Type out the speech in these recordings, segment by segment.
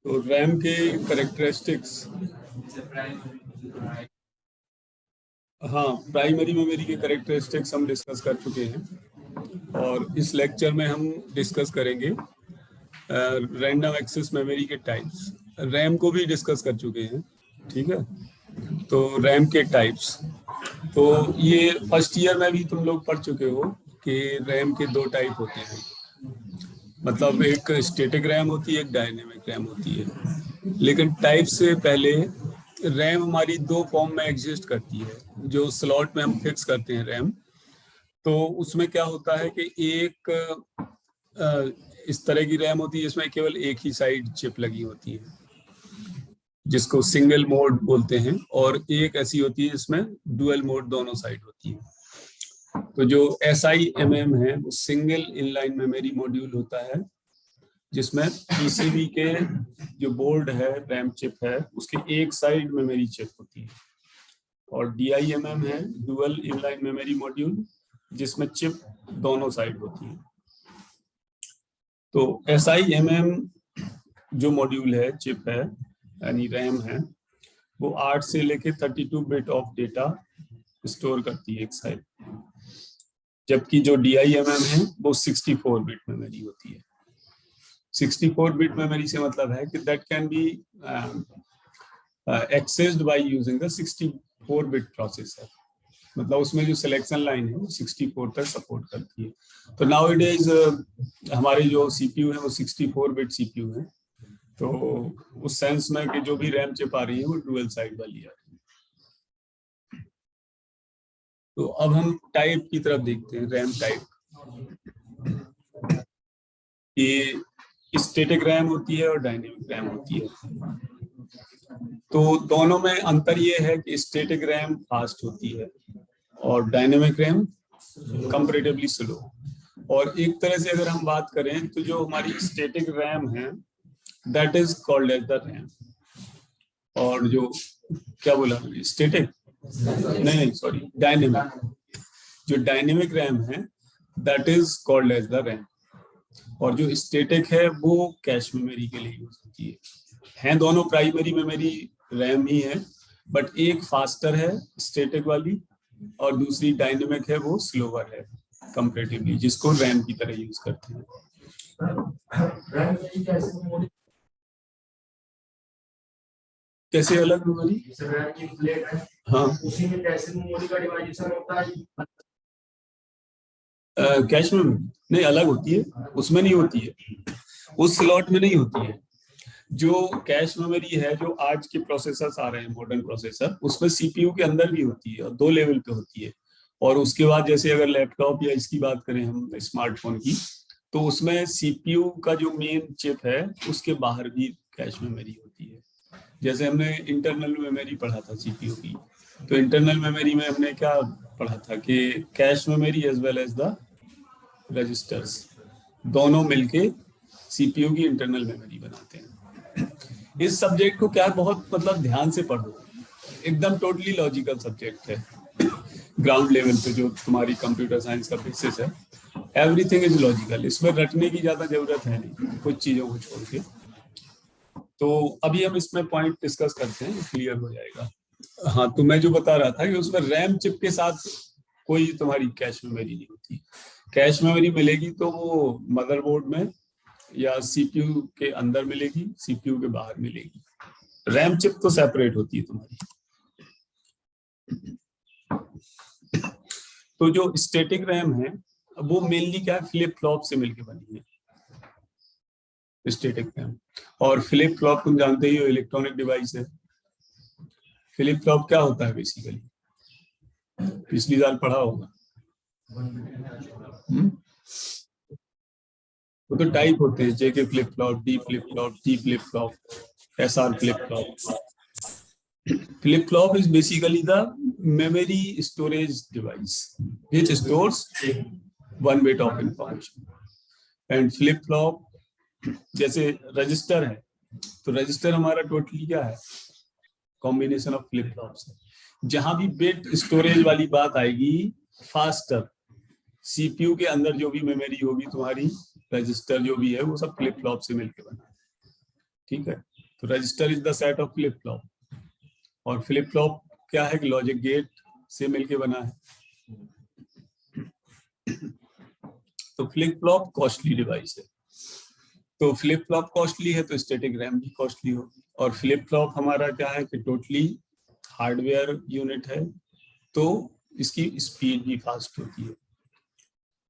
तो रैम के करेक्टरिस्टिक्स, हाँ, प्राइमरी मेमोरी के करेक्टरिस्टिक्स हम डिस्कस कर चुके हैं और इस लेक्चर में हम डिस्कस करेंगे रैंडम एक्सेस मेमोरी के टाइप्स। रैम को भी डिस्कस कर चुके हैं, ठीक है। तो रैम के टाइप्स, तो ये फर्स्ट ईयर में भी तुम लोग पढ़ चुके हो कि रैम के दो टाइप होते हैं, मतलब एक स्टैटिक रैम होती है, एक डायनेमिक रैम होती है। लेकिन टाइप से पहले रैम हमारी दो फॉर्म में एग्जिस्ट करती है, जो स्लॉट में हम फिक्स करते हैं रैम। तो उसमें क्या होता है कि एक इस तरह की रैम होती है जिसमें केवल एक ही साइड चिप लगी होती है, जिसको सिंगल मोड बोलते हैं, और एक ऐसी होती है जिसमें डुअल मोड दोनों साइड होती है। तो जो SIMM है वो सिंगल इनलाइन मेमोरी मॉड्यूल होता है, जिसमें पीसीबी के जो बोर्ड है, रैम चिप है, उसके एक साइड मेमोरी चिप होती है। और DIMM है डुअल इनलाइन मेमोरी मॉड्यूल, जिसमें चिप दोनों साइड होती है। तो SIMM जो मॉड्यूल है, चिप है, यानी रैम है, वो 8 से लेके 32 बिट ऑफ डेटा स्टोर करती है एक साइड, जबकि जो DIMM है वो 64 बिट मेमोरी होती है। 64 बिट मेमोरी से मतलब है कि that can be accessed by using the 64 bit processor, मतलब उसमें जो सिलेक्शन लाइन है वो 64 तक सपोर्ट करती है। तो नाउ इट इज हमारे जो CPU है वो 64 बिट CPU है। तो उस सेंस में कि जो भी रैम चिप आ रही है वो डुअल साइड वाली आ रही है। तो अब हम टाइप की तरफ देखते हैं, रैम टाइप। ये स्टैटिक रैम होती है और डायनेमिक रैम होती है। तो दोनों में अंतर ये है कि स्टैटिक रैम फास्ट होती है और डायनेमिक रैम कंपैरेटिवली स्लो। और एक तरह से अगर हम बात करें तो जो हमारी स्टैटिक रैम है that is called as the RAM, और जो क्या बोला स्टैटिक, नहीं सॉरी, डायनेमिक, जो डायनेमिक रैम है that is called as the RAM. और जो स्टैटिक है वो कैश मेमोरी के लिए यूज होती है दोनों प्राइमरी मेमोरी रैम ही है, बट एक फास्टर है स्टैटिक वाली और दूसरी डायनेमिक है, वो स्लोवर है कंपैरेटिवली, जिसको रैम की तरह यूज करते हैं। कैसे अलग मेमोरी? हाँ, उसी में कैसे मेमोरी का डिवाइडेशन होता है? कैश में नहीं, अलग होती है, उसमें नहीं होती है, उस स्लॉट में नहीं होती है। जो कैश मेमोरी है, जो आज के प्रोसेसर्स आ रहे हैं, मॉडर्न प्रोसेसर, उसमें CPU के अंदर भी होती है और 2 लेवल पे होती है। और उसके बाद जैसे अगर लैपटॉप या इसकी बात करें हम, स्मार्टफोन की, तो उसमें CPU का जो मेन चिप है उसके बाहर भी कैश मेमोरी होती है। जैसे हमने इंटरनल मेमोरी पढ़ा था CPU की, तो इंटरनल मेमोरी में हमने क्या पढ़ा था कि cache memory as well as the registers दोनों मिलके CPU की इंटरनल मेमोरी बनाते हैं। इस सब्जेक्ट को क्या बहुत मतलब ध्यान से पढ़ो, एकदम टोटली लॉजिकल सब्जेक्ट है। ग्राउंड लेवल पे जो तुम्हारी कंप्यूटर साइंस का बेसिस है, एवरीथिंग इज लॉजिकल, इसमें रटने की ज्यादा जरूरत है नहीं, कुछ चीजों को छोड़ के। तो अभी हम इसमें पॉइंट डिस्कस करते हैं, क्लियर हो जाएगा। हाँ, तो मैं जो बता रहा था कि उसमें रैम चिप के साथ कोई तुम्हारी कैश मेमोरी नहीं होती। कैश मेमोरी मिलेगी तो वो मदरबोर्ड में या CPU के अंदर मिलेगी, CPU के बाहर मिलेगी। रैम चिप तो सेपरेट होती है तुम्हारी। तो जो स्टैटिक रैम है वो मेनली क्या है, फ्लिप फ्लॉप से मिलकर बनी है स्टैटिक रैम। और फ्लिप फ्लॉप तुम जानते ही हो, इलेक्ट्रॉनिक डिवाइस है। फ्लिप फ्लॉप क्या होता है बेसिकली, पिछली साल पढ़ा होगा। वो तो टाइप होते हैं, JK flip flop, D flip flop, T flip flop, SR flip flop. Flip flop is basically the memory storage device which stores one bit of information. And flip flop जैसे register है, तो register हमारा totally क्या है, combination of flip flops है। जहां भी bit storage वाली बात आएगी, फास्टर सीपीयू के अंदर जो भी मेमोरी होगी तुम्हारी, रजिस्टर जो भी है वो सब फ्लिप फ्लॉप से मिलकर बना है, ठीक है। तो register is the set of flip flop, और फ्लिप फ्लॉप क्या है कि लॉजिक गेट से मिलकर बना है। तो फ्लिप फ्लॉप कॉस्टली डिवाइस है, तो फ्लिप फ्लॉप कॉस्टली है तो स्टैटिक रैम भी कॉस्टली होगी। और फ्लिप फ्लॉप हमारा क्या है कि टोटली हार्डवेयर यूनिट है, तो इसकी स्पीड भी फास्ट होती है।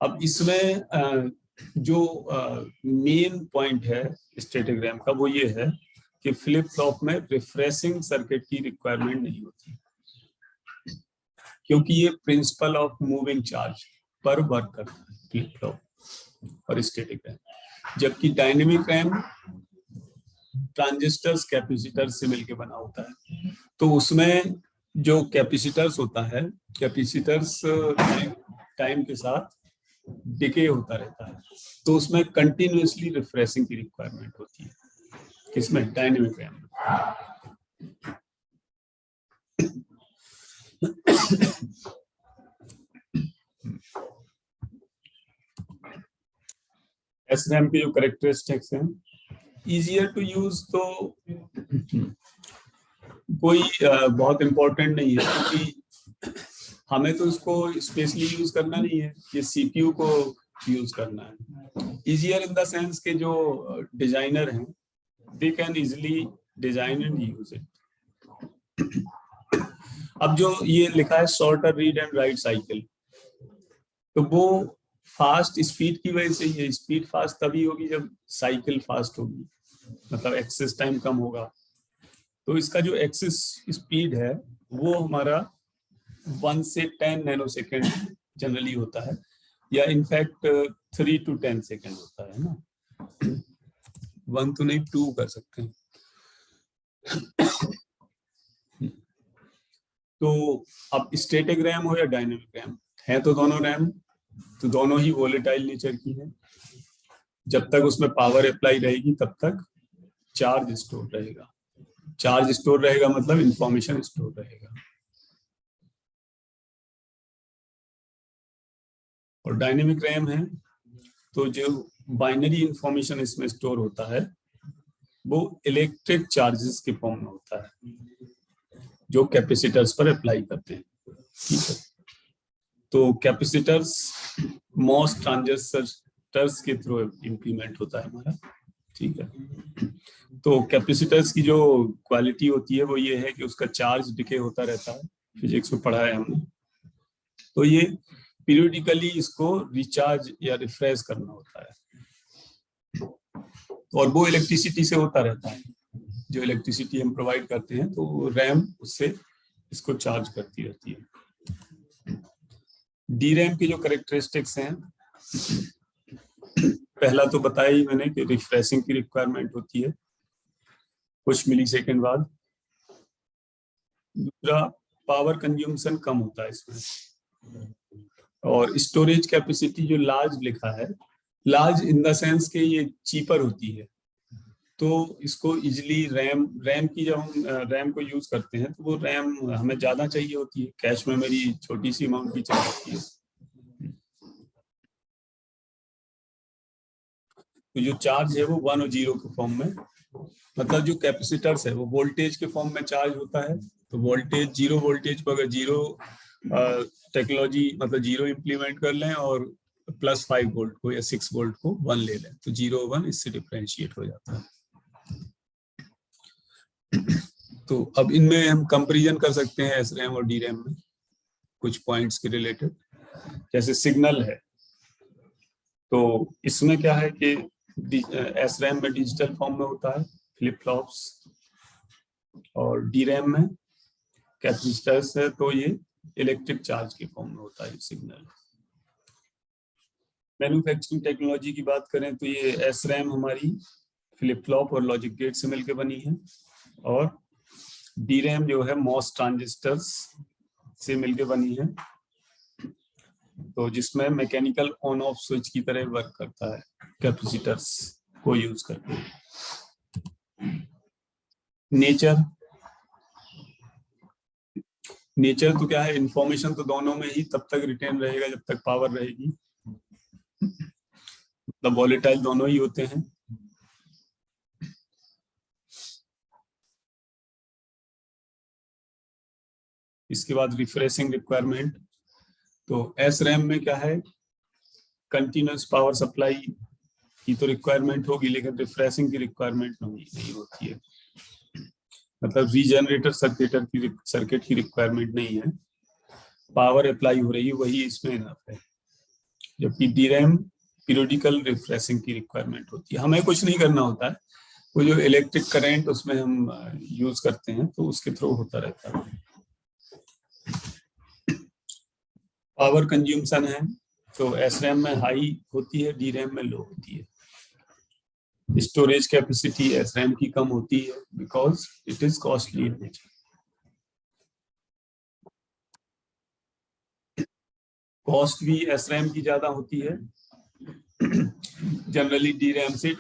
अब इसमें जो मेन पॉइंट है स्टैटिक रैम का वो ये है कि फ्लिप फ्लॉप में रिफ्रेशिंग सर्किट की रिक्वायरमेंट नहीं होती, क्योंकि ये प्रिंसिपल ऑफ मूविंग चार्ज पर वर्क करता है फ्लिप फ्लॉप और स्टैटिक रैम। जबकि डायनेमिक रैम ट्रांजिस्टर्स कैपेसिटर्स से मिलकर बना होता है, तो उसमें जो कैपेसिटर्स होता है, कैपेसिटर्स टाइम के साथ डिके होता रहता है, तो उसमें कंटिन्यूअसली रिफ्रेशिंग की रिक्वायरमेंट होती है। किसमें? डायनेमिक रैम में। SRAM के जो कैरेक्टरिस्टिक्स हैं, इजियर टू यूज तो कोई बहुत इंपॉर्टेंट नहीं है, क्योंकि हमें तो इसको स्पेशली यूज करना नहीं है, ये सीपीयू को यूज करना है। इजियर इन द सेंस के जो डिजाइनर हैं they can easily design and use it. अब जो ये लिखा है shorter read and right cycle, तो वो फास्ट स्पीड की वजह से ये स्पीड फास्ट तभी होगी जब साइकिल फास्ट होगी, मतलब एक्सेस टाइम कम होगा। तो इसका जो एक्सेस स्पीड है वो हमारा 1 से 10 नैनोसेकंड जनरली होता है, या इनफैक्ट 3 to 10 सेकंड होता है ना, 1 तो नहीं 2 कर सकते हैं। तो अब स्टैटिक रैम हो या डायनेमिक रैम है, तो दोनों रैम तो दोनों ही वोलेटाइल नेचर की है। जब तक उसमें पावर अप्लाई रहेगी तब तक चार्ज स्टोर रहेगा। चार्ज स्टोर रहेगा मतलब इंफॉर्मेशन स्टोर रहेगा। और डायनेमिक रैम है तो जो बाइनरी इंफॉर्मेशन इसमें स्टोर होता है वो इलेक्ट्रिक चार्जेस के फॉर्म में होता है, जो कैपेसिटर्स पर अप्लाई करते हैं, ठीक है। तो कैपेसिटर्स मॉस ट्रांजिस्टर्स के थ्रू इंप्लीमेंट होता है हमारा, ठीक है। तो कैपेसिटर्स की जो क्वालिटी होती है वो ये है कि उसका चार्ज डिके होता रहता है, फिजिक्स में पढ़ा है हमने। तो ये पीरियडिकली इसको रिचार्ज या रिफ्रेश करना होता है, और वो इलेक्ट्रिसिटी से होता रहता है। जो इलेक्ट्रिसिटी हम प्रोवाइड करते हैं तो रैम उससे इसको चार्ज करती रहती है। डी रैम की जो कैरेक्टरिस्टिक्स हैं, पहला तो बताया ही मैंने कि रिफ्रेशिंग की रिक्वायरमेंट होती है कुछ मिलीसेकंड बाद। दूसरा, पावर कंज्यूम्शन कम होता है इसमें। और स्टोरेज कैपेसिटी जो लार्ज लिखा है, लार्ज इन द सेंस के ये चीपर होती है, तो इसको इजिली रैम की जब हम रैम को यूज करते हैं तो वो रैम हमें ज्यादा चाहिए होती है, कैश मेमोरी छोटी सी अमाउंट की चाहिए होती है। तो जो चार्ज है वो 1 और 0 के फॉर्म में, मतलब जो कैपेसिटर्स है वो वोल्टेज के फॉर्म में चार्ज होता है। तो वोल्टेज 0 वोल्टेज पर अगर 0 टेक्नोलॉजी मतलब 0 इम्प्लीमेंट कर लें और +5 वोल्ट को या 6 वोल्ट को 1 ले लें तो 0 1 इससे डिफरेंशिएट हो जाता है। तो अब इनमें हम कंपैरिजन कर सकते हैं SRAM और DRAM में कुछ पॉइंट्स के रिलेटेड। जैसे सिग्नल है, तो इसमें क्या है कि SRAM में डिजिटल फॉर्म में होता है फ्लिप फ्लॉप्स, और DRAM में कैपेसिटर्स है तो ये इलेक्ट्रिक चार्ज के फॉर्म में होता है सिग्नल। मैन्युफैक्चरिंग टेक्नोलॉजी की बात करें तो ये SRAM हमारी फ्लिप फ्लॉप और लॉजिक गेट से मिलकर बनी है, और DRAM जो है मॉस ट्रांजिस्टर्स से मिलकर बनी है, तो जिसमें मैकेनिकल ऑन ऑफ स्विच की तरह वर्क करता है कैपेसिटर्स को यूज करके। नेचर तो क्या है, इंफॉर्मेशन तो दोनों में ही तब तक रिटेन रहेगा जब तक पावर रहेगी, मतलब वॉलेटाइल दोनों ही होते हैं। इसके बाद रिफ्रेशिंग रिक्वायरमेंट, तो SRAM में क्या है, कंटिन्यूस पावर सप्लाई की तो रिक्वायरमेंट होगी, लेकिन रिफ्रेशिंग की रिक्वायरमेंट नहीं होती है। मतलब रीजनरेटर सर्किट की रिक्वायरमेंट नहीं है, पावर अप्लाई हो रही है वही इसमें इनफ है। जबकि DRAM पीरियोडिकल रिफ्रेशिंग की रिक्वायरमेंट होती है, हमें कुछ नहीं करना होता है, वो जो इलेक्ट्रिक करंट उसमें हम यूज करते हैं तो उसके थ्रू होता रहता है। पावर कंज्यूमशन है, तो SRAM में हाई होती है, DRAM में लो होती है। स्टोरेज कैपेसिटी SRAM की कम होती है because it is costly in nature. Cost भी SRAM की ज्यादा होती है, जनरली DRAM से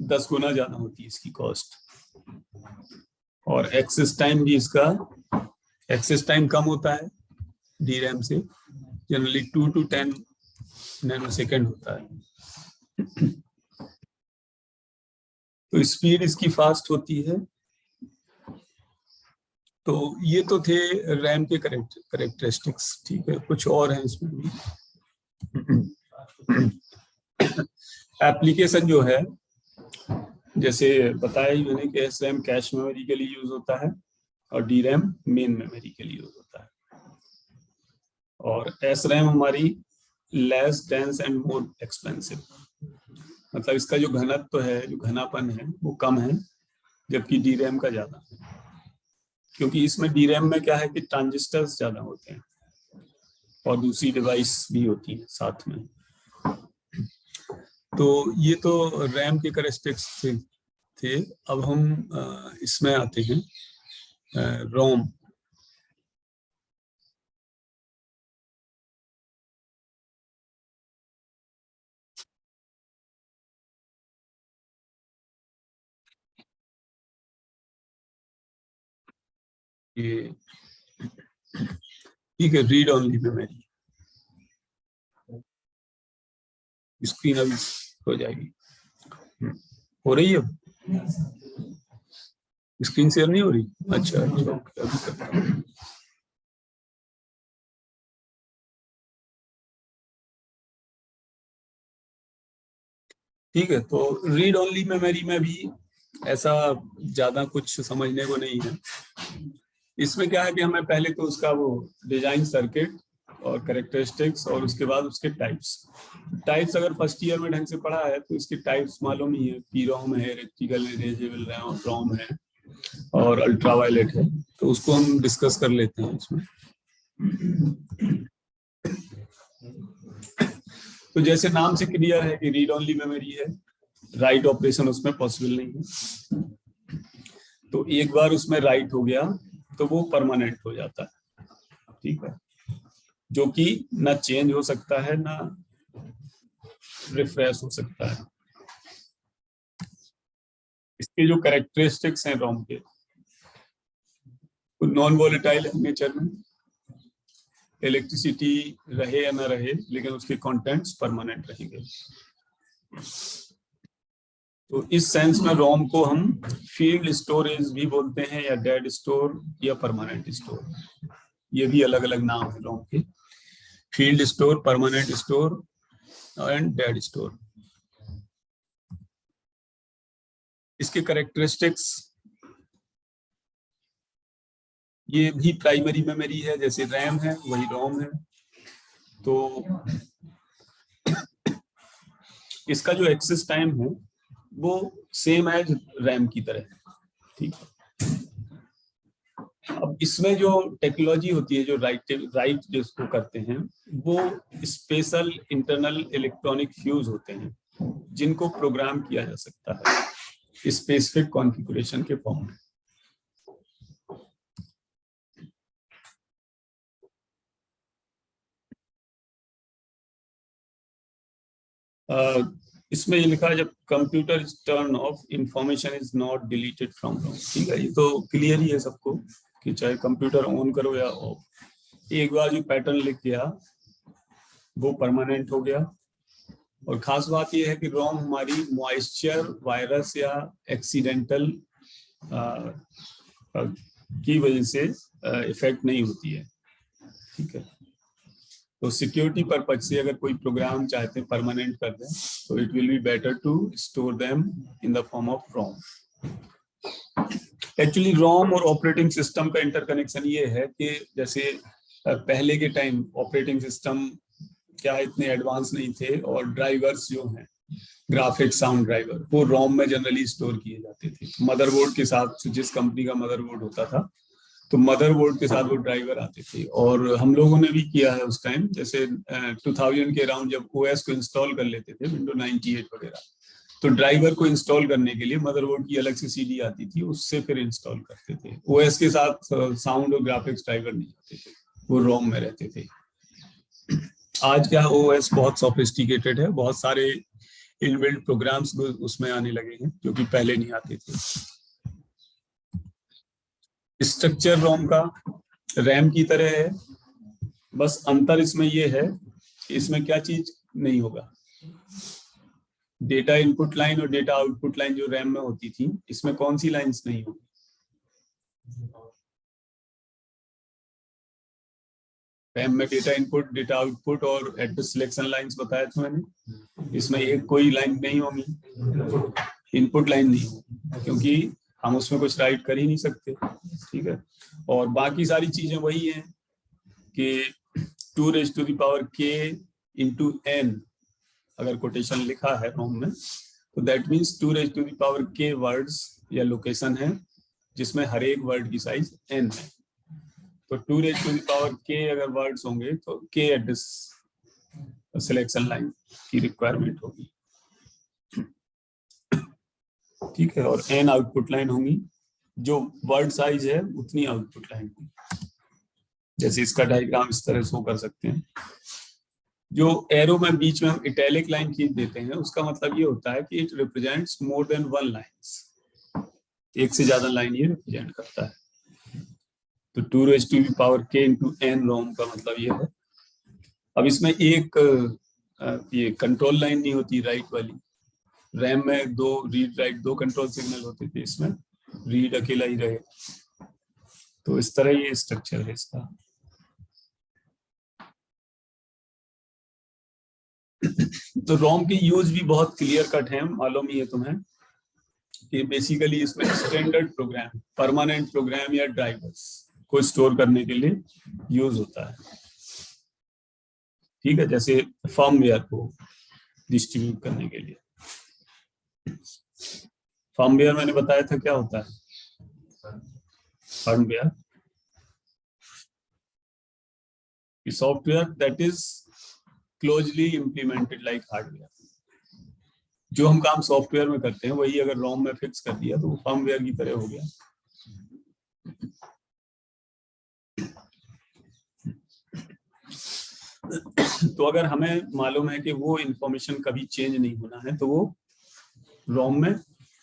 10 गुना ज्यादा होती है इसकी कॉस्ट। और एक्सेस टाइम भी इसका कम होता है DRAM से, जनरली 2 to 10 नैनोसेकंड होता है। तो स्पीड इसकी फास्ट होती है। तो ये तो थे रैम के करेक्टरिस्टिक्स, ठीक है, कुछ और हैं इसमें भी। एप्लीकेशन जो है, जैसे बताया ही मैंने कि SRAM कैश मेमोरी के लिए यूज होता है और DRAM मेन मेमोरी के लिए यूज होता है। और SRAM हमारी less dense and more expensive, मतलब इसका जो घनत्व है, जो घनापन है वो कम है, जबकि DRAM का ज्यादा है। क्योंकि इसमें DRAM में क्या है कि ट्रांजिस्टर्स ज्यादा होते हैं और दूसरी डिवाइस भी होती है साथ में। तो ये तो रैम के करेक्टरिस्टिक्स थे। अब हम इसमें आते हैं, रोम। ये ठीक है, रीड ओनली मेमोरी। स्क्रीन अभी हो जाएगी, हो रही है, स्क्रीन शेयर नहीं हो रही? अच्छा अच्छा, अभी करता हूं। ठीक है, तो रीड ओनली मेमोरी में भी ऐसा ज्यादा कुछ समझने को नहीं है। इसमें क्या है कि हमें पहले तो उसका वो डिजाइन सर्किट और कैरेक्टरिस्टिक्स और उसके बाद उसके टाइप्स अगर फर्स्ट ईयर में ढंग से पढ़ा है तो इसके टाइप्स मालूम ही है। PROM है, इलेक्ट्रिकल इरेजेबल ROM है और अल्ट्रावायलेट है, तो उसको हम डिस्कस कर लेते हैं इसमें। तो जैसे नाम से क्लियर है कि रीड ओनली मेमोरी है, राइट ऑपरेशन उसमें पॉसिबल नहीं है। तो एक बार उसमें राइट हो गया तो वो परमानेंट हो जाता है, ठीक है, जो कि ना चेंज हो सकता है ना रिफ्रेश हो सकता है। इसके जो कैरेक्टरिस्टिक्स हैं रोम के, तो नॉन वोलेटाइल नेचर में, इलेक्ट्रिसिटी रहे या ना रहे लेकिन उसके कंटेंट्स परमानेंट रहेंगे। तो इस सेंस में रोम को हम फील्ड स्टोरेज भी बोलते हैं, या डेड स्टोर या परमानेंट स्टोर, ये भी अलग अलग नाम है रोम के। Field store, permanent store and dead store. इसके कैरेक्टरिस्टिक्स, ये भी प्राइमरी मेमोरी है, जैसे रैम है वही रोम है। तो इसका जो एक्सेस टाइम है वो सेम एज रैम की तरह है, ठीक है। अब इसमें जो टेक्नोलॉजी होती है, जो राइट जिसको करते हैं, वो स्पेशल इंटरनल इलेक्ट्रॉनिक फ्यूज होते हैं, जिनको प्रोग्राम किया जा सकता है स्पेसिफिक कॉन्फ़िगरेशन के फॉर्म में। इसमें ये लिखा है, जब computer is turn off, information is not deleted from ROM, ठीक है। ये तो क्लियर ही है सबको कि चाहे कंप्यूटर ऑन करो या ऑफ, एक बार जो पैटर्न लिख गया वो परमानेंट हो गया, और खास बात यह है कि रोम हमारी मॉइस्चर, वायरस या एक्सीडेंटल की वजह से इफेक्ट नहीं होती है। ठीक है, तो सिक्योरिटी पर्पज से अगर कोई प्रोग्राम चाहते हैं परमानेंट कर दें तो it will be better to store them in the form of ROM. Actually ROM और ऑपरेटिंग सिस्टम का इंटरकनेक्शन ये है कि जैसे पहले के टाइम ऑपरेटिंग सिस्टम क्या इतने एडवांस नहीं थे, और ड्राइवर्स जो हैं ग्राफिक साउंड ड्राइवर वो रोम में जनरली स्टोर किए जाते थे। मदरबोर्ड के साथ, जिस कंपनी का मदरबोर्ड होता था तो मदरबोर्ड के साथ वो ड्राइवर आते थे। और हम लोगों ने भी किया है उस टाइम, जैसे 2000 के अराउंड जब ओएस को इंस्टॉल कर लेते थे, विंडो 98 वगैरह, तो ड्राइवर को इंस्टॉल करने के लिए मदरबोर्ड की अलग से सीडी आती थी, उससे फिर इंस्टॉल करते थे। ओएस के साथ साउंड और ग्राफिक्स ड्राइवर नहीं आते थे, वो रोम में रहते थे। आज क्या ओएस बहुत सोफिस्टिकेटेड है, बहुत सारे इनबिल्ट प्रोग्राम्स उसमें आने लगे हैं जो कि पहले नहीं आते थे। स्ट्रक्चर रोम का रैम की तरह है, बस अंतर इसमें यह है कि इसमें क्या चीज नहीं होगा, डेटा इनपुट लाइन और डेटा आउटपुट लाइन जो रैम में होती थी, इसमें कौन सी लाइंस नहीं होगी? रैम में डेटा इनपुट, डेटा आउटपुट और एड्रेस सिलेक्शन लाइंस बताया था मैंने। इसमें एक कोई लाइन नहीं होगी, इनपुट लाइन नहीं होगी, क्योंकि हम उसमें कुछ राइट कर ही नहीं सकते। ठीक है, और बाकी सारी चीजें वही हैं कि 2 raised to the power k into n अगर कोटेशन लिखा है रोम में तो that means 2 raised to the power k words या लोकेशन है जिसमें हर एक वर्ड की साइज n है। तो 2 raised to the power k अगर वर्ड्स होंगे तो k एड्रेस सिलेक्शन लाइन की रिक्वायरमेंट होगी। ठीक है, और n आउटपुट लाइन होंगी, जो वर्ड साइज है उतनी आउटपुट लाइन होगी। जैसे इसका डायग्राम इस तरह शो कर सकते हैं। जो एरो में बीच में हम इटैलिक लाइन खींच देते हैं, उसका मतलब ये होता है कि it represents more than 1 lines, एक से ज्यादा लाइन ये रिप्रेजेंट करता है। तो 2 raised to the power k into n रोम का मतलब ये है। अब इसमें एक ये कंट्रोल लाइन नहीं होती राइट वाली, रैम में 2 रीड राइट 2 कंट्रोल सिग्नल होते थे, इसमें रीड अकेला ही रहे। तो इस तरह ये स्ट्रक्चर है इसका। तो रोम की यूज भी बहुत क्लियर कट है, मालूम ही है तुम्हें कि बेसिकली इसमें स्टैंडर्ड प्रोग्राम, परमानेंट प्रोग्राम या ड्राइवर्स को स्टोर करने के लिए यूज होता है। ठीक है, जैसे फर्मवेयर को डिस्ट्रीब्यूट करने के लिए। फर्मवेयर मैंने बताया था क्या होता है। Firmware software that is closely implemented like hardware. जो हम काम सॉफ्टवेयर में करते हैं वही अगर रोम में फिक्स कर दिया तो वो फर्मवेयर की तरह हो गया। तो अगर हमें मालूम है कि वो इंफॉर्मेशन कभी चेंज नहीं होना है तो वो रोम में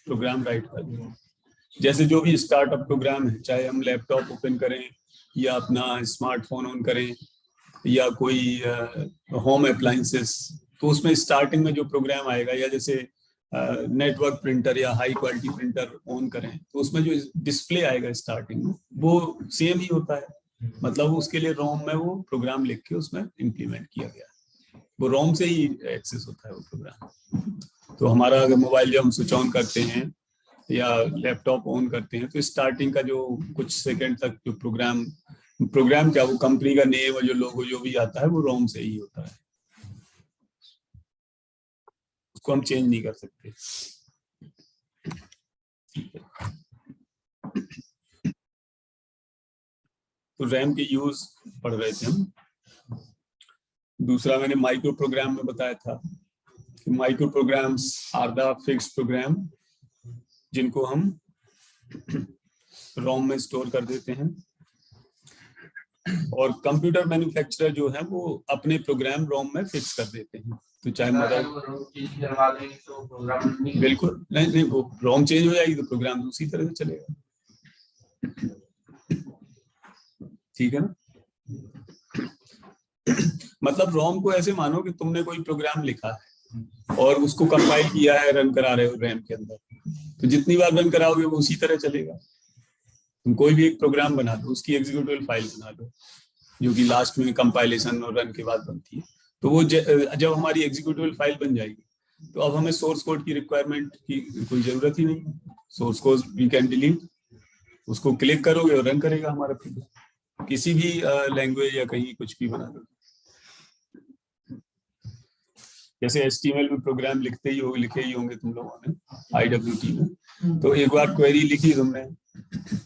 प्रोग्राम राइट कर दें। जैसे जो भी स्टार्टअप प्रोग्राम है, चाहे हम लैपटॉप ओपन करें या अपना स्मार्टफोन ऑन करें या कोई होम अप्लायंसेस, तो उसमें स्टार्टिंग में जो प्रोग्राम आएगा, या जैसे नेटवर्क प्रिंटर या हाई क्वालिटी प्रिंटर ऑन करें तो उसमें जो डिस्प्ले आएगा स्टार्टिंग में वो सेम ही होता है। मतलब उसके लिए रोम में वो प्रोग्राम लिख के उसमें इम्प्लीमेंट किया गया है, वो रोम से ही एक्सेस होता है वो प्रोग्राम। तो हमारा अगर मोबाइल जब हम स्विच ऑन करते हैं या लैपटॉप ऑन करते हैं तो स्टार्टिंग का जो कुछ सेकंड तक जो प्रोग्राम क्या, वो कंपनी का नेम और जो लोगो जो भी आता है वो रोम से ही होता है, उसको हम चेंज नहीं कर सकते। तो रैम के यूज पढ़ रहे थे हम। दूसरा मैंने माइक्रो प्रोग्राम में बताया था कि micro programs are the fixed program जिनको हम रोम में स्टोर कर देते हैं। और कंप्यूटर मैन्युफैक्चरर जो है वो अपने प्रोग्राम रोम में फिक्स कर देते हैं। तो चाहे बिल्कुल नहीं, वो रोम चेंज हो जाएगी तो प्रोग्राम उसी तरह से चलेगा। ठीक है ना। मतलब रोम को ऐसे मानो कि तुमने कोई प्रोग्राम लिखा है, और उसको कंपाइल किया है, रन करा रहे हो रैम के अंदर, तो जितनी बार रन कराओगे वो उसी तरह चलेगा। तुम कोई भी एक प्रोग्राम बना दो, उसकी एग्जीक्यूटेबल फाइल बना दो जो कि लास्ट में कंपाइलेशन और रन के बाद बनती है। तो वो जब हमारी एग्जीक्यूटेबल फाइल बन जाएगी तो अब हमें सोर्स कोड की रिक्वायरमेंट की कोई जरूरत ही नहीं। Source code we can delete, उसको क्लिक करोगे और रन करेगा हमारा प्रोग्राम, किसी भी लैंग्वेज या कहीं कुछ भी बना दो। जैसे HTML में प्रोग्राम लिखे ही होंगे तुम लोगों ने IWT में, तो एक बार क्वेरी लिखी तुमने,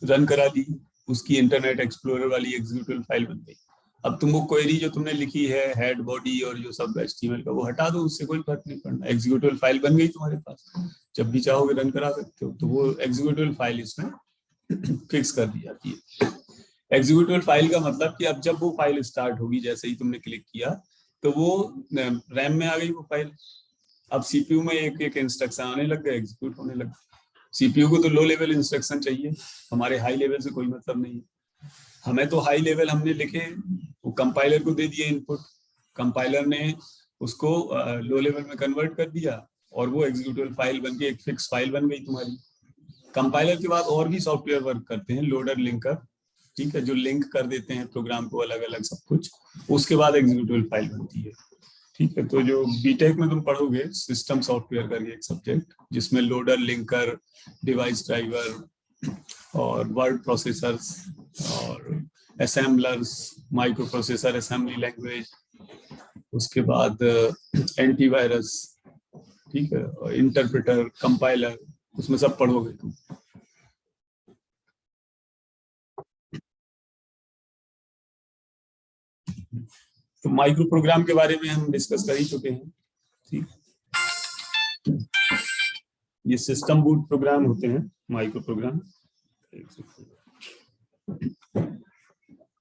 रन करा दी, उसकी इंटरनेट एक्सप्लोरर वाली एग्जीक्यूटेबल फाइल बन गई। अब तुम वो क्वेरी जो तुमने लिखी है, हेड बॉडी और जो सब HTML का, वो हटा दो, उससे कोई फर्क नहीं पड़ना, एग्जीक्यूटेबल फाइल बन गई तुम्हारे पास, जब भी चाहोगे रन करा सकते हो। तो वो एग्जीक्यूटेबल फाइल इसमें फिक्स कर दी जाती है। एग्जीक्यूटेबल फाइल का मतलब कि अब जब वो फाइल स्टार्ट होगी, जैसे ही तुमने क्लिक किया तो वो रैम में आ गई वो फाइल। अब सीपीयू में एक एक इंस्ट्रक्शन आने लग गए, एग्जीक्यूट होने लग गए। सीपीयू को तो लो लेवल इंस्ट्रक्शन चाहिए, हमारे हाई लेवल से कोई मतलब नहीं है। हमें तो हाई लेवल हमने लिखे, वो कंपाइलर को दे दिए इनपुट, कंपाइलर ने उसको लो लेवल में कन्वर्ट कर दिया और वो एग्जीक्यूटेबल फाइल बन के एक फिक्स फाइल बन गई तुम्हारी। कंपाइलर के बाद और भी सॉफ्टवेयर वर्क करते हैं, लोडर, लिंकर, ठीक है, जो लिंक कर देते हैं प्रोग्राम को अलग अलग सब कुछ, उसके बाद एग्जीक्यूटेबल फाइल बनती है। ठीक है, तो जो बीटेक में तुम पढ़ोगे सिस्टम सॉफ्टवेयर करके एक सब्जेक्ट, जिसमें लोडर, लिंकर, डिवाइस ड्राइवर और वर्ड प्रोसेसर्स और assemblers, micro processor assembly language, उसके बाद एंटीवायरस, ठीक है, इंटरप्रेटर, कंपाइलर, उसमें सब पढ़ोगे तुम। तो माइक्रो प्रोग्राम के बारे में हम डिस्कस कर ही चुके हैं, ठीक। ये सिस्टम बूट प्रोग्राम होते हैं माइक्रो प्रोग्राम।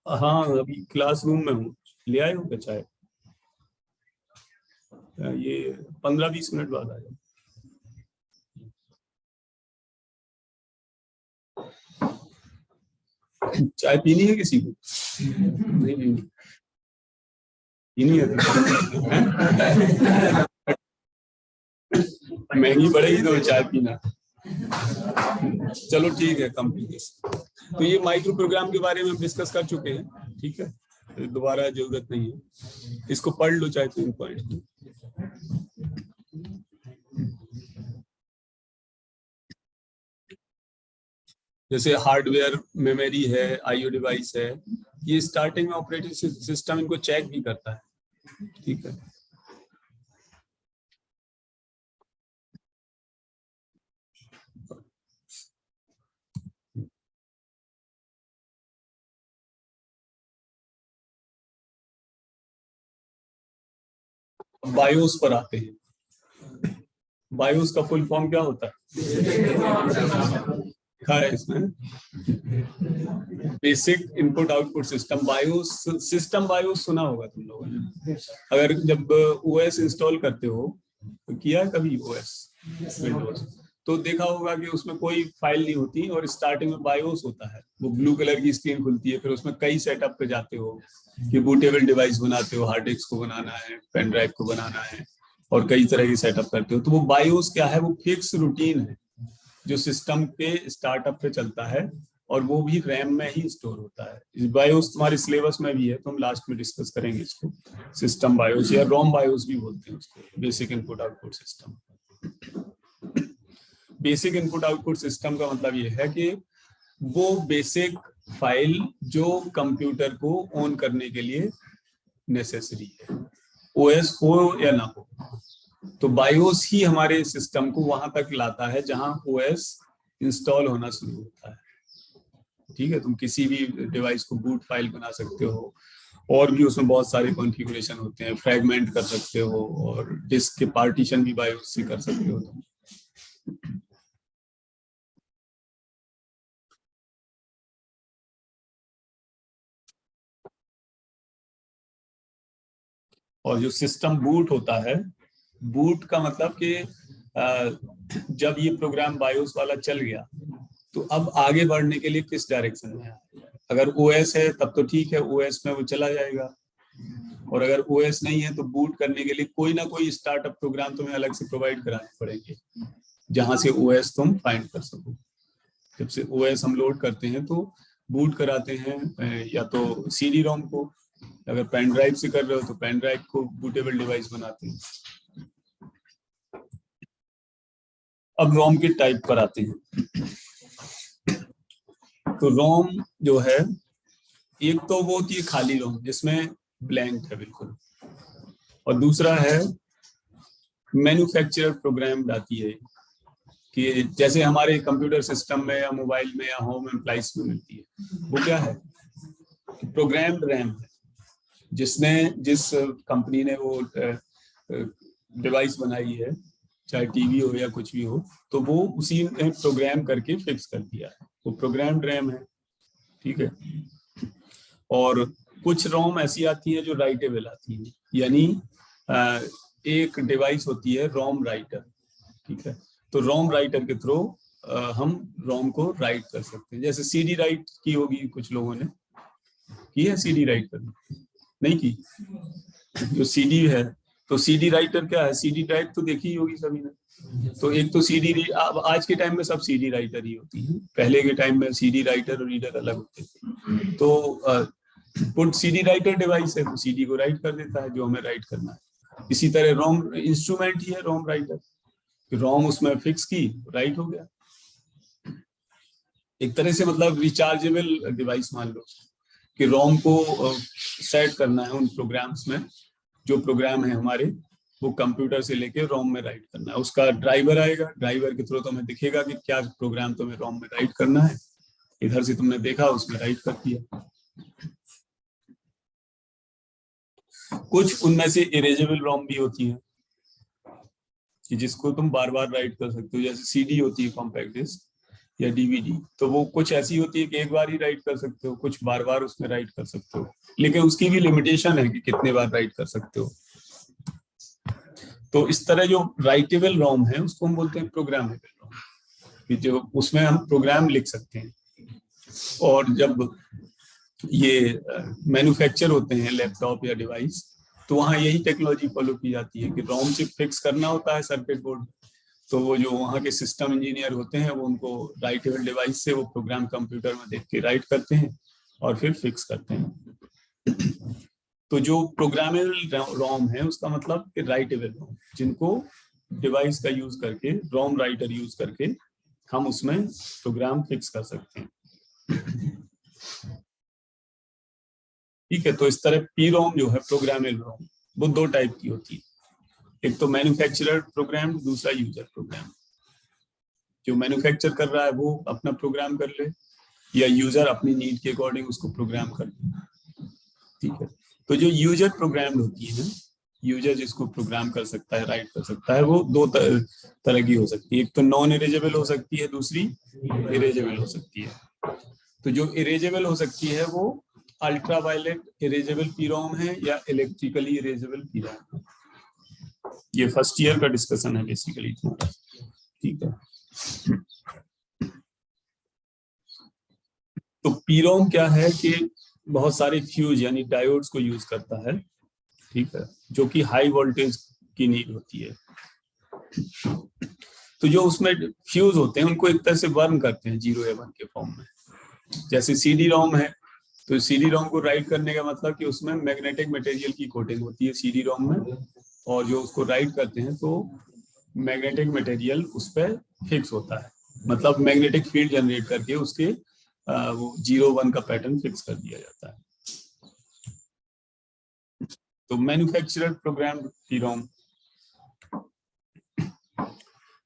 हाँ, अभी क्लासरूम में हूँ, ले आए हो क्या चाय? ये 15-20 मिनट बाद आ जाओ। चाय पीनी है किसी को? नहीं पीनी, पीनी है तो महंगी पड़ेगी तो चाय पीना। चलो ठीक है, कम पीजिए। तो ये माइक्रो प्रोग्राम के बारे में हम डिस्कस कर चुके हैं, ठीक है, तो दोबारा जरूरत नहीं है, इसको पढ़ लो चाहे 3 पॉइंट। जैसे हार्डवेयर, मेमोरी है, IO डिवाइस है, ये स्टार्टिंग में ऑपरेटिंग सिस्टम इनको चेक भी करता है, ठीक है। बायोस पर आते हैं। बायोस का फुल फॉर्म क्या होता है? लिखा है इसमें, basic input output system. BIOS, system BIOS सुना होगा तुम लोगों ने, अगर जब OS इंस्टॉल करते हो, तो किया है कभी OS विंडोज, तो देखा होगा कि उसमें कोई फाइल नहीं होती और स्टार्टिंग में बायोस होता है, वो ब्लू कलर की स्क्रीन खुलती है, फिर उसमें कई सेटअप पे जाते हो कि बूटेबल डिवाइस बनाते हो, हार्ड डिस्क को बनाना है, पेन ड्राइव को बनाना है, और कई तरह की सेटअप करते हो। तो वो बायोस क्या है? वो फिक्स रूटीन है जो सिस्टम के स्टार्टअप पे चलता है और वो भी रैम में ही स्टोर होता है। बायोस तुम्हारे सिलेबस में भी है, तो हम लास्ट में डिस्कस करेंगे इसको। सिस्टम बायोस या रोम बायोस भी बोलते हैं उसको, basic input output system. Basic input output system का मतलब ये है कि वो बेसिक फाइल जो कंप्यूटर को ऑन करने के लिए नेसेसरी है, OS हो या ना हो। तो बायोस ही हमारे सिस्टम को वहां तक लाता है जहां OS इंस्टॉल होना शुरू होता है, ठीक है। तुम किसी भी डिवाइस को बूट फाइल बना सकते हो, और भी उसमें बहुत सारे कॉन्फ़िगरेशन होते हैं, फ्रैगमेंट कर सकते हो, और डिस्क के पार्टीशन भी बायोस से कर सकते हो तुम। और जो सिस्टम बूट होता है, बूट का मतलब कि जब ये प्रोग्राम बायोस वाला चल गया तो अब आगे बढ़ने के लिए किस डायरेक्शन में है। अगर OS है तब तो ठीक है, OS में वो चला जाएगा, और अगर ओएस नहीं है तो बूट करने के लिए कोई ना कोई स्टार्टअप प्रोग्राम तुम्हें अलग से प्रोवाइड कराने पड़ेंगे, जहां से ओएस तुम फाइंड कर सको। जब से ओएस हम लोड करते हैं तो बूट कराते हैं या तो सीडी रोम को, अगर पेन ड्राइव से कर रहे हो तो पेन ड्राइव को बूटेबल डिवाइस बनाते हैं। अब रोम के टाइप पर आते हैं। तो रोम जो है, एक तो वो होती है खाली रोम जिसमें ब्लैंक है बिल्कुल, और दूसरा है मैन्युफैक्चरर प्रोग्राम आती है, कि जैसे हमारे कंप्यूटर सिस्टम में या मोबाइल में या होम एम्प्लाइज में मिलती है। वो क्या है कि प्रोग्राम्ड रैम है, जिस कंपनी ने वो डिवाइस बनाई है, चाहे टीवी हो या कुछ भी हो, तो वो उसी ने प्रोग्राम करके फिक्स कर दिया है, वो प्रोग्राम्ड रैम है। ठीक है। और कुछ रोम ऐसी आती है जो राइटेबल आती है, यानी एक डिवाइस होती है रोम राइटर। ठीक है। तो रोम राइटर के थ्रू हम रोम को राइट कर सकते हैं। जैसे सीडी राइट की होगी, कुछ लोगों ने की है सीडी राइट करनी, नहीं की? जो सीडी है, तो सीडी राइटर क्या है? सीडी राइट तो देखी ही होगी सभी ने। तो एक तो सीडी, अब आज के टाइम में सब सीडी राइटर ही होती है, पहले के टाइम में सीडी राइटर और रीडर अलग होते थे। तो पुट सीडी राइटर डिवाइस है, तो सीडी को राइट कर देता है जो हमें राइट करना है। इसी तरह रोम इंस्ट्रूमेंट ही है रोम राइटर, रोम उसमें फिक्स की, राइट हो गया। एक तरह से मतलब रिचार्जेबल डिवाइस मान लो, कि रोम को सेट करना है उन प्रोग्राम्स में, जो प्रोग्राम है हमारे वो कंप्यूटर से लेके रोम में राइट करना है। उसका ड्राइवर आएगा, ड्राइवर के थ्रू तुम्हें दिखेगा कि क्या प्रोग्राम तुम्हें रोम में राइट करना है। इधर से तुमने देखा, उसमें राइट कर दिया। कुछ उनमें से इरेजेबल रोम भी होती है, कि जिसको तुम बार बार राइट कर सकते हो, जैसे सीडी होती है कॉम्पैक्ट डिस्क या डीवीडी, तो वो कुछ ऐसी होती है कि एक बार ही राइट कर सकते हो, कुछ बार बार उसमें राइट कर सकते हो, लेकिन उसकी भी लिमिटेशन है कि कितने बार राइट कर सकते हो। तो इस तरह जो राइटेबल रोम है उसको हम बोलते हैं प्रोग्रामेबल रोम, कि जो उसमें हम प्रोग्राम लिख सकते हैं। और जब ये मैन्युफैक्चर होते हैं लैपटॉप या डिवाइस, तो वहाँ यही टेक्नोलॉजी फॉलो की जाती है कि रोम चिप फिक्स करना होता है सर्किट बोर्ड। तो वो जो वहाँ के सिस्टम इंजीनियर होते हैं, वो उनको राइटेबल डिवाइस से वो प्रोग्राम कंप्यूटर में देख के राइट करते हैं और फिर फिक्स करते हैं। तो जो प्रोग्रामेबल रोम है उसका मतलब कि राइटेबल रोम, जिनको डिवाइस का यूज करके, रोम राइटर यूज करके हम उसमें प्रोग्राम फिक्स कर सकते हैं। ठीक है। तो इस तरह पी रोम जो है प्रोग्रामेबल रोम, वो दो टाइप की होती है, एक तो मैन्युफैक्चरर प्रोग्राम, दूसरा यूजर प्रोग्राम। जो मैन्युफैक्चर कर रहा है वो अपना प्रोग्राम कर ले, या यूजर अपनी नीड के अकॉर्डिंग उसको प्रोग्राम कर ले। ठीक है। तो जो यूजर प्रोग्राम होती है, यूजर जिसको प्रोग्राम कर सकता है, राइट कर सकता है, वो दो तरह की हो सकती है। एक तो नॉन इरेजेबल हो सकती है, दूसरी इरेजेबल हो सकती है। तो जो इरेजेबल हो सकती है वो अल्ट्रा वायलेट इरेजेबल पीरोम है या इलेक्ट्रिकली इरेजेबल पीरोम है। ये फर्स्ट ईयर का डिस्कशन है बेसिकली तुम्हारा। ठीक है। तो पीरोम क्या है कि बहुत सारे फ्यूज यानी डायोड्स को यूज करता है। ठीक है। जो कि हाई वोल्टेज की नीड होती है। तो जो उसमें फ्यूज होते हैं उनको एक तरह से बर्न करते हैं 0 या 1 के फॉर्म में। जैसे सीडी रोम है, तो सीडी रोम को राइट करने का मतलब कि उसमें मैग्नेटिक मटेरियल की कोटिंग होती है सीडी रोम में, और जो उसको राइट करते हैं तो मैग्नेटिक मटेरियल उस पर फिक्स होता है, मतलब मैग्नेटिक फील्ड जनरेट करके उसके वो 0-1 का पैटर्न फिक्स कर दिया जाता है। तो मैन्युफैक्चरर प्रोग्राम पीरोम,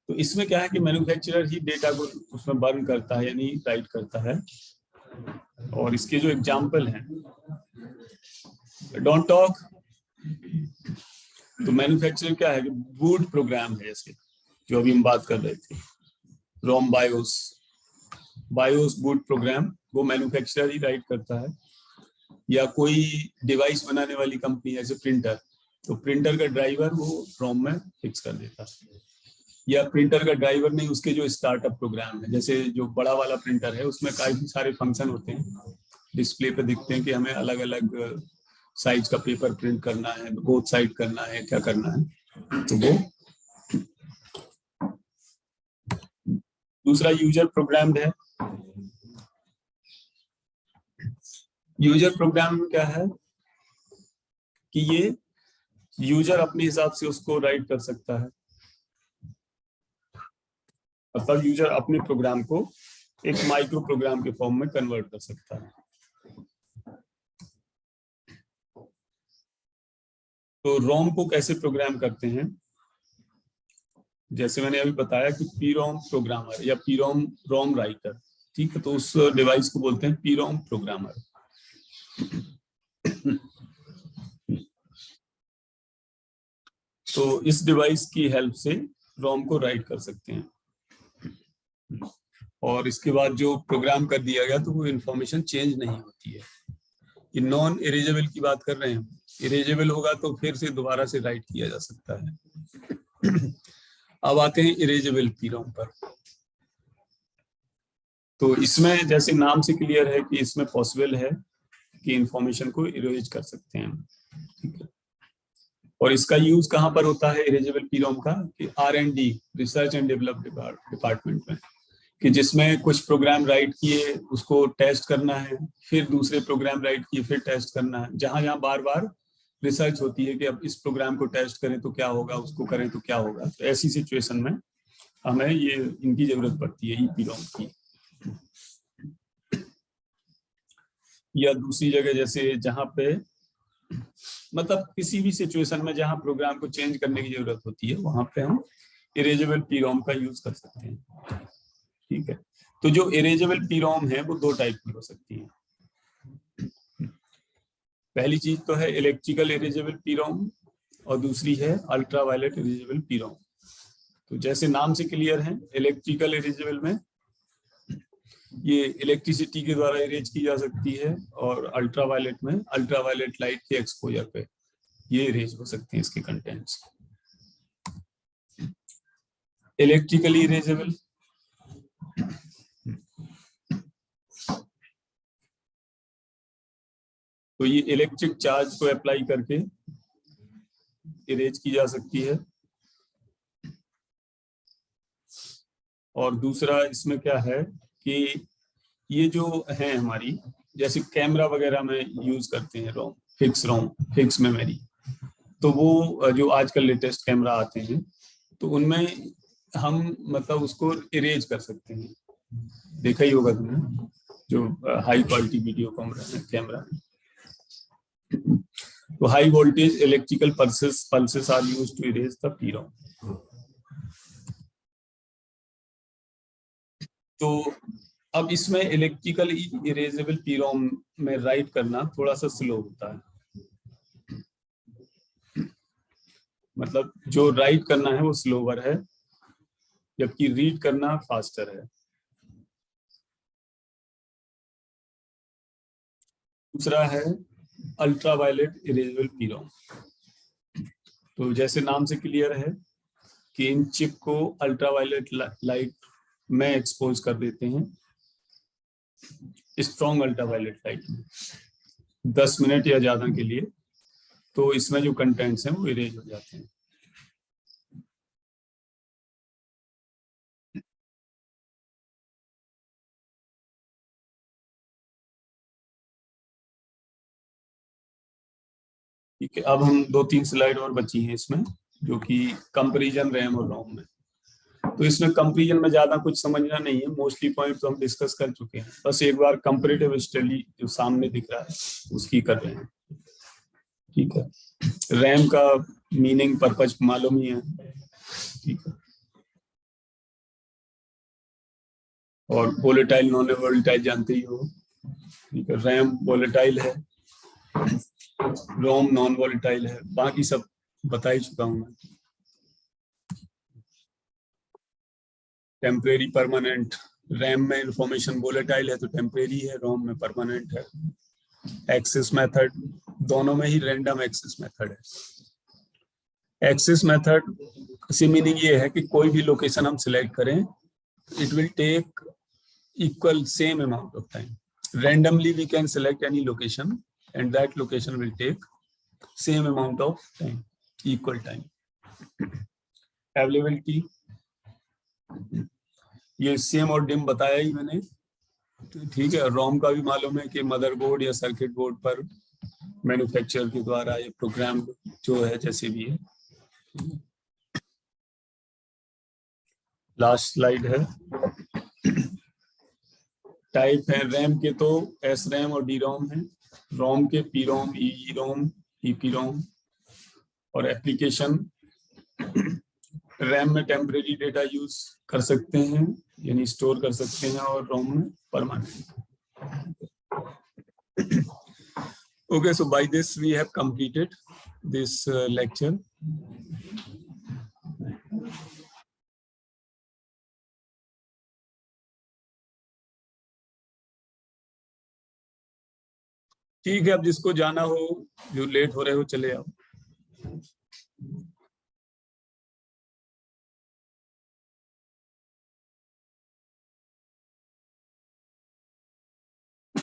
तो इसमें क्या है कि मैन्युफैक्चरर ही डेटा को उसमें बर्न करता है यानी राइट करता है। और इसके जो एग्जाम्पल हैं, डोंट टॉक, तो मैन्युफैक्चरर क्या है कि बूट प्रोग्राम है, जैसे जो अभी हम बात कर रहे थे, रोम बायोस बूट प्रोग्राम, वो मैन्युफैक्चरर ही राइट करता है। या कोई डिवाइस बनाने वाली कंपनी है जैसे प्रिंटर, तो प्रिंटर का ड्राइवर वो रोम में फिक्स कर देता है। या प्रिंटर का ड्राइवर नहीं, उसके जो स्टार्टअप प्रोग्राम है, जैसे जो बड़ा वाला प्रिंटर है उसमें काफी सारे फंक्शन होते हैं, डिस्प्ले पे दिखते हैं कि हमें अलग अलग साइज का पेपर प्रिंट करना है, बोथ साइड करना है, क्या करना है, तो वो। दूसरा यूजर प्रोग्राम्ड है। यूजर प्रोग्राम क्या है कि ये यूजर अपने हिसाब से उसको राइट कर सकता है, मतलब यूजर अपने प्रोग्राम को एक माइक्रो प्रोग्राम के फॉर्म में कन्वर्ट कर सकता है। तो रोम को कैसे प्रोग्राम करते हैं, जैसे मैंने अभी बताया कि पीरोम प्रोग्रामर या पीरोम रोम राइटर, ठीक है, तो उस डिवाइस को बोलते हैं पीरोम प्रोग्रामर। तो इस डिवाइस की हेल्प से रोम को राइट कर सकते हैं, और इसके बाद जो प्रोग्राम कर दिया गया तो वो इंफॉर्मेशन चेंज नहीं होती है। कि नॉन इरेजेबल की बात कर रहे हैं, इरेजेबल होगा तो फिर से दोबारा से राइट किया जा सकता है। अब आते हैं इरेजेबल पीरोम पर। तो इसमें जैसे नाम से क्लियर है कि इसमें पॉसिबल है कि इंफॉर्मेशन को इरेज कर सकते हैं, ठीक है। और इसका यूज कहाँ पर होता है इरेजेबल पीरोम का, कि R&D, research and development department में, कि जिसमें कुछ प्रोग्राम राइट किए उसको टेस्ट करना है, फिर दूसरे प्रोग्राम राइट किए फिर टेस्ट करना है, जहां जहां बार बार रिसर्च होती है कि अब इस प्रोग्राम को टेस्ट करें तो क्या होगा, उसको करें तो क्या होगा। तो ऐसी सिचुएशन में हमें ये इनकी जरूरत पड़ती है, ईपीरोम की। या दूसरी जगह जैसे जहां पे मतलब किसी भी सिचुएशन में जहां प्रोग्राम को चेंज करने की जरूरत होती है, वहां पे हम इरेजेबल पीरोम का यूज कर सकते हैं, ठीक है। तो जो इरेजेबल पीरोम है वो दो टाइप की हो सकती है। पहली चीज तो है इलेक्ट्रिकल इरेजेबल पीरोम, और दूसरी है अल्ट्रावायलेट इरेजेबल पीरोम। तो जैसे नाम से क्लियर है, इलेक्ट्रिकल इरेजेबल में ये इलेक्ट्रिसिटी के द्वारा इरेज की जा सकती है, और अल्ट्रावायलेट में अल्ट्रावायलेट लाइट के एक्सपोजर पे ये इरेज हो सकते हैं इसके कंटेंट्स। इलेक्ट्रिकली इरेजेबल, तो ये इलेक्ट्रिक चार्ज को अप्लाई करके इरेज की जा सकती है। और दूसरा इसमें क्या है कि ये जो है हमारी, जैसे कैमरा वगैरह में यूज करते हैं रोम, फिक्स मेमोरी, तो वो जो आजकल लेटेस्ट कैमरा आते हैं तो उनमें हम मतलब उसको इरेज कर सकते हैं। देखा ही होगा तुमने, जो हाई क्वालिटी वीडियो कैमरा है, तो high voltage electrical pulses are used to erase the PROM. तो अब इसमें इलेक्ट्रिकल इरेजेबल पीरोम में राइट करना थोड़ा सा स्लो होता है, मतलब जो राइट करना है वो स्लोवर है, जबकि रीड करना फास्टर है। दूसरा है अल्ट्रावायलेट इरेजेबल पीरोम। तो जैसे नाम से क्लियर है कि इन चिप को अल्ट्रावायलेट लाइट में एक्सपोज कर देते हैं, स्ट्रॉन्ग अल्ट्रावायलेट लाइट में 10 मिनट या ज्यादा के लिए, तो इसमें जो कंटेंट्स हैं वो इरेज हो जाते हैं। ठीक है, अब हम 2-3 स्लाइड और बची हैं इसमें, जो कि कंपैरिजन रैम और रोम में। तो इसमें कंपैरिजन में ज्यादा कुछ समझना नहीं है, मोस्टली पॉइंट तो हम डिस्कस कर चुके हैं, बस एक बार कंपैरेटिव स्टडी जो सामने दिख रहा है उसकी कर रहे हैं, ठीक है। रैम का मीनिंग पर्पज मालूम ही है, ठीक है। और वोलेटाइल नॉन वोलेटाइल जानते ही हो, ठीक है। रैम वोलेटाइल है, रोम नॉन वोलेटाइल है, बाकी सब बता ही चुका हूं मैं। टेम्परेरी परमानेंट, रैम में इंफॉर्मेशन वोलेटाइल है तो टेम्परेरी है, रोम में परमानेंट है। एक्सेस मेथड, दोनों में ही रैंडम एक्सेस मेथड है। एक्सेस मेथड से मीनिंग ये है कि कोई भी लोकेशन हम सिलेक्ट करें, it will take equal same amount of time. Randomly we can select any location, and that location will take same amount of time, equal time. Availability, ये same और डिम बताया ही मैंने, ठीक है। रोम का भी मालूम है कि मदरबोर्ड या सर्किट बोर्ड पर मैन्युफैक्चरर के द्वारा ये प्रोग्राम जो है जैसे भी है। लास्ट स्लाइड है। टाइप है रैम के तो एस रैम और डी रोम है, रोम के पी रोम, ई रोम, ईपी रोम, और एप्लीकेशन रैम में टेम्परेरी डेटा यूज कर सकते हैं यानी स्टोर कर सकते हैं, और रोम में permanent. Okay, so by this we have completed this lecture. ठीक है, अब जिसको जाना हो, जो लेट हो रहे हो चले आओ।